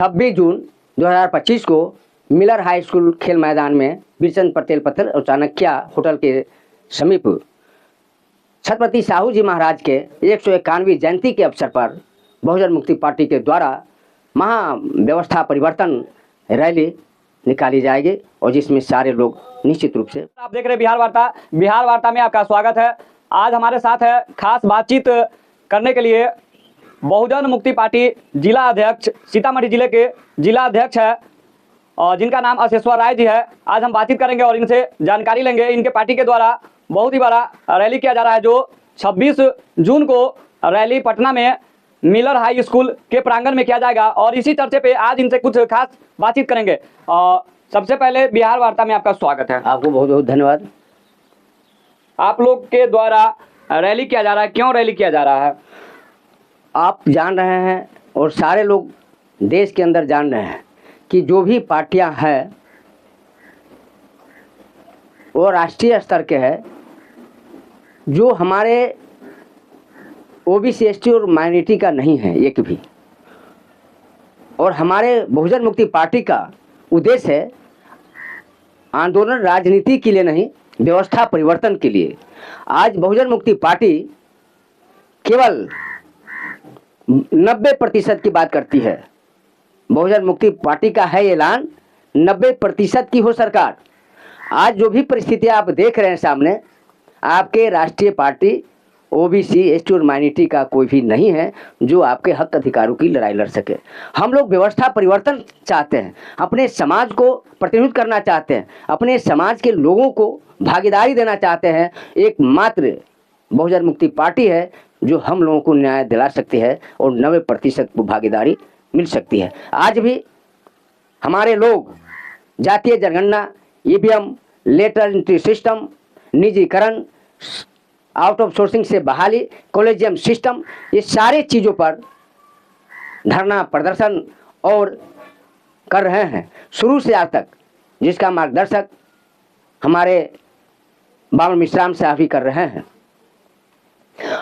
26 जून 2025 को Miller high school खेल मैदान में बीरचंद पटेल पथ और चाणक्य होटल के समीप छत्रपति साहू जी महाराज के 191वीं जयंती के अवसर पर बहुजन मुक्ति पार्टी के द्वारा महाव्यवस्था परिवर्तन रैली निकाली जाएगी और जिसमें सारे लोग निश्चित रूप से। आप देख रहे हैं बिहार वार्ता में आपका स्वागत है। आज हमारे साथ है खास बातचीत करने के लिए बहुजन मुक्ति पार्टी जिला अध्यक्ष, सीतामढ़ी जिले के जिला अध्यक्ष है और जिनका नाम अशेश्वर राय जी है। आज हम बातचीत करेंगे और इनसे जानकारी लेंगे। इनके पार्टी के द्वारा बहुत ही बड़ा रैली किया जा रहा है जो 26 जून को रैली पटना में मिलर हाई स्कूल के प्रांगण में किया जाएगा और इसी चर्चे पे आज इनसे कुछ खास बातचीत करेंगे। सबसे पहले बिहार वार्ता में आपका स्वागत है। आपको बहुत बहुत धन्यवाद। आप लोग के द्वारा रैली किया जा रहा है, क्यों रैली किया जा रहा है? आप जान रहे हैं और सारे लोग देश के अंदर जान रहे हैं कि जो भी पार्टियां हैं वो राष्ट्रीय स्तर के हैं, जो हमारे ओबीसी एसटी और माइनॉरिटी का नहीं है एक भी। और हमारे बहुजन मुक्ति पार्टी का उद्देश्य है आंदोलन राजनीति के लिए नहीं, व्यवस्था परिवर्तन के लिए। आज बहुजन मुक्ति पार्टी केवल 90% की बात करती है। बहुजन मुक्ति पार्टी का है ऐलान 90% की हो सरकार। आज जो भी परिस्थितियां आप देख रहे हैं सामने, आपके राष्ट्रीय पार्टी ओबीसी एसटी और माइनॉरिटी का कोई भी नहीं है जो आपके हक अधिकारों की लड़ाई लड़ सके। हम लोग व्यवस्था परिवर्तन चाहते हैं, अपने समाज को प्रतिनिधित्व करना चाहते हैं, अपने समाज के लोगों को भागीदारी देना चाहते हैं। एकमात्र बहुजन मुक्ति पार्टी है जो हम लोगों को न्याय दिला सकती है और 90% को भागीदारी मिल सकती है। आज भी हमारे लोग जातीय जनगणना, ईवीएम, लेटर एंट्री सिस्टम, निजीकरण, आउट ऑफ सोर्सिंग से बहाली, कॉलेजियम सिस्टम, ये सारे चीज़ों पर धरना प्रदर्शन और कर रहे हैं शुरू से आज तक, जिसका मार्गदर्शक हमारे बाबा मिश्राम साहब भी कर रहे हैं।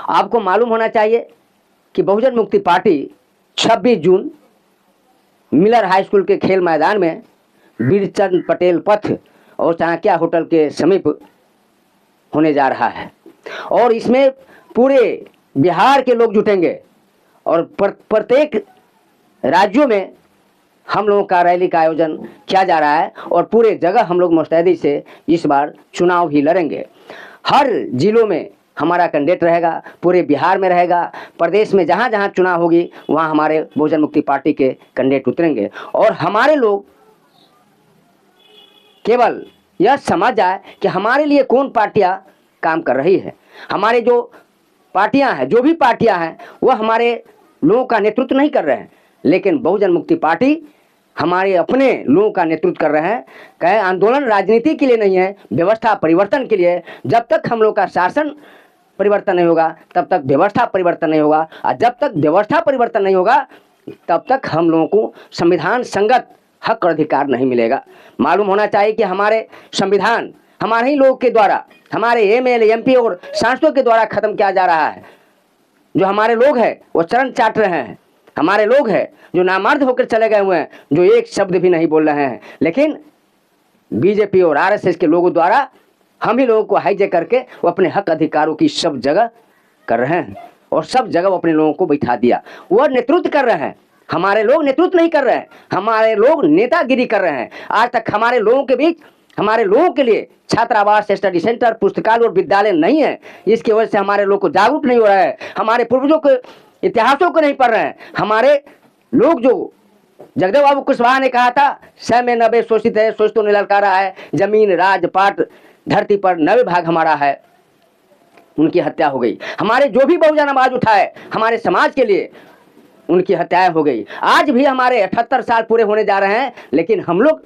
आपको मालूम होना चाहिए कि बहुजन मुक्ति पार्टी 26 जून मिलर हाई स्कूल के खेल मैदान में बीरचंद पटेल पथ और चाणक्य होटल के समीप होने जा रहा है और इसमें पूरे बिहार के लोग जुटेंगे और प्रत्येक राज्यों में हम लोगों का रैली का आयोजन किया जा रहा है और पूरे जगह हम लोग मुस्तैदी से इस बार चुनाव भी लड़ेंगे। हर जिलों में हमारा कैंडिडेट रहेगा, पूरे बिहार में रहेगा, प्रदेश में जहाँ जहाँ चुनाव होगी वहाँ हमारे बहुजन मुक्ति पार्टी के कैंडिडेट उतरेंगे और हमारे लोग केवल यह समझ जाए कि हमारे लिए कौन पार्टियां काम कर रही है। हमारे जो पार्टियां हैं, जो भी पार्टियां हैं, वह हमारे लोगों का नेतृत्व नहीं कर रहे हैं, लेकिन बहुजन मुक्ति पार्टी हमारे अपने लोगों का नेतृत्व कर रहे हैं। कहे आंदोलन राजनीति के लिए नहीं है, व्यवस्था परिवर्तन के लिए। जब तक हम लोग का शासन परिवर्तन नहीं होगा तब तक व्यवस्था परिवर्तन नहीं होगा और जब तक व्यवस्था परिवर्तन नहीं होगा तब तक हम लोगों को संविधान संगत हक और अधिकार नहीं मिलेगा। मालूम होना चाहिए कि हमारे संविधान हमारे ही लोग के द्वारा, हमारे एमएलए, एमपी और सांसदों के द्वारा खत्म किया जा रहा है। जो हमारे लोग हैं वो चरण चाट रहे हैं, हमारे लोग हैं जो नामर्द होकर चले गए हुए हैं, जो एक शब्द भी नहीं बोल रहे हैं। लेकिन बीजेपी और आरएसएस के लोगों द्वारा हम ही लोगों को हाईजैक करके वो अपने हक अधिकारों की सब जगह कर रहे हैं और सब जगह वो अपने लोगों को बैठा दिया। वो नेतृत्व कर रहे हैं, हमारे लोग नेतृत्व नहीं कर रहे हैं, हमारे लोग नेतागिरी कर रहे हैं। आज तक हमारे लोगों के बीच, हमारे लोगों के लिए छात्रावास, स्टडी सेंटर, पुस्तकालय और विद्यालय नहीं है। इसकी वजह से हमारे लोग को जागरूक नहीं हो रहा है, हमारे पूर्वजों के इतिहासों को नहीं पढ़ रहे हैं। हमारे लोग, जो जगदेव बाबू कुशवाहा ने कहा था, 100 में 90 शोषित है, शोषित तो ललकारा है, जमीन राजपाट धरती पर 90 भाग हमारा है, उनकी हत्या हो गई। हमारे जो भी बहुजन आवाज उठाए हमारे समाज के लिए, उनकी हत्याएं हो गई। आज भी हमारे 78 साल पूरे होने जा रहे हैं, लेकिन हम लोग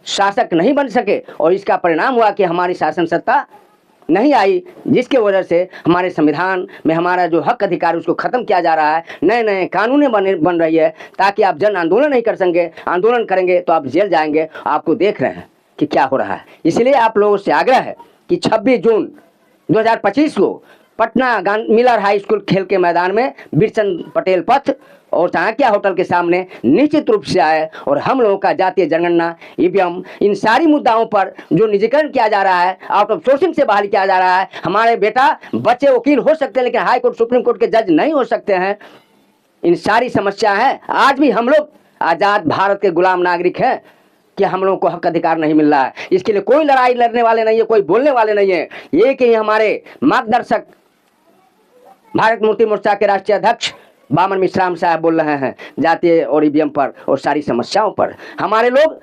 शासक नहीं बन सके और इसका परिणाम हुआ कि हमारी शासन सत्ता नहीं आई, जिसके वजह से हमारे संविधान में हमारा जो हक अधिकार उसको खत्म किया जा रहा है। नए नए कानूनें बन रही है ताकि आप जन आंदोलन नहीं कर सकेंगे। आंदोलन करेंगे तो आप जेल जाएंगे। आपको देख रहे हैं कि क्या हो रहा है। इसलिए आप लोगों से आग्रह है कि 26 जून 2025 को पटना मिलर हाई स्कूल खेल के मैदान में बिरचंद पटेल पथ और चाणक्य होटल के सामने निश्चित रूप से आए और हम लोगों का जातीय जनगणना ईवीएम इन सारी मुद्दाओं पर जो निजीकरण किया जा रहा है, आउट ऑफ सोर्सिंग से बहाल किया जा रहा है। हमारे बेटा बच्चे वकील हो सकते हैं लेकिन हाई कोर्ट सुप्रीम कोर्ट के जज नहीं हो सकते हैं। इन सारी समस्या है। आज भी हम लोग आजाद भारत के गुलाम नागरिक हैं कि हम लोगों को हक अधिकार नहीं मिल रहा है। इसके लिए कोई लड़ाई लड़ने वाले नहीं है, कोई बोलने वाले नहीं है। ये कि हमारे मार्गदर्शक भारत मुक्ति मोर्चा के राष्ट्रीय अध्यक्ष बामन मिश्राम साहब बोल रहे हैं जातीय और ईवीएम पर और सारी समस्याओं पर। हमारे लोग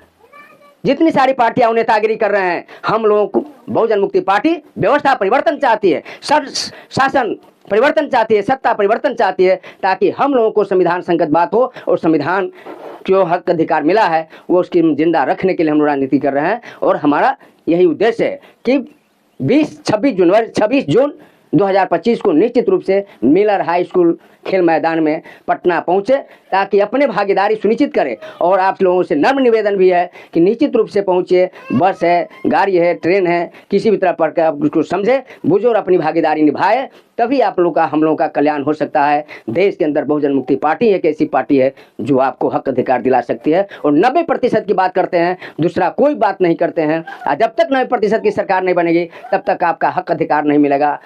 जितनी सारी पार्टियां नेतागिरी कर रहे हैं, हम लोगों को बहुजन मुक्ति पार्टी व्यवस्था परिवर्तन चाहती है, शासन परिवर्तन चाहती है, सत्ता परिवर्तन चाहती है, ताकि हम लोगों को संविधान संगत बात हो और संविधान जो हक अधिकार मिला है वो उसकी जिंदा रखने के लिए हम लोग राजनीति कर रहे हैं। और हमारा यही उद्देश्य है कि 26 जून 2025 को निश्चित रूप से मिलर हाई स्कूल खेल मैदान में पटना पहुंचे ताकि अपने भागीदारी सुनिश्चित करें। और आप लोगों से नम्र निवेदन भी है कि निश्चित रूप से पहुंचे, बस है, गाड़ी है, ट्रेन है, किसी भी तरह पर आप उसको समझे, बुझे और अपनी भागीदारी निभाए, तभी आप लोगों का हम लोगों का कल्याण हो सकता है। देश के अंदर बहुजन मुक्ति पार्टी एक ऐसी पार्टी है जो आपको हक अधिकार दिला सकती है और 90% की बात करते हैं, दूसरा कोई बात नहीं करते हैं। जब तक 90% की सरकार नहीं बनेगी तब तक आपका हक अधिकार नहीं मिलेगा।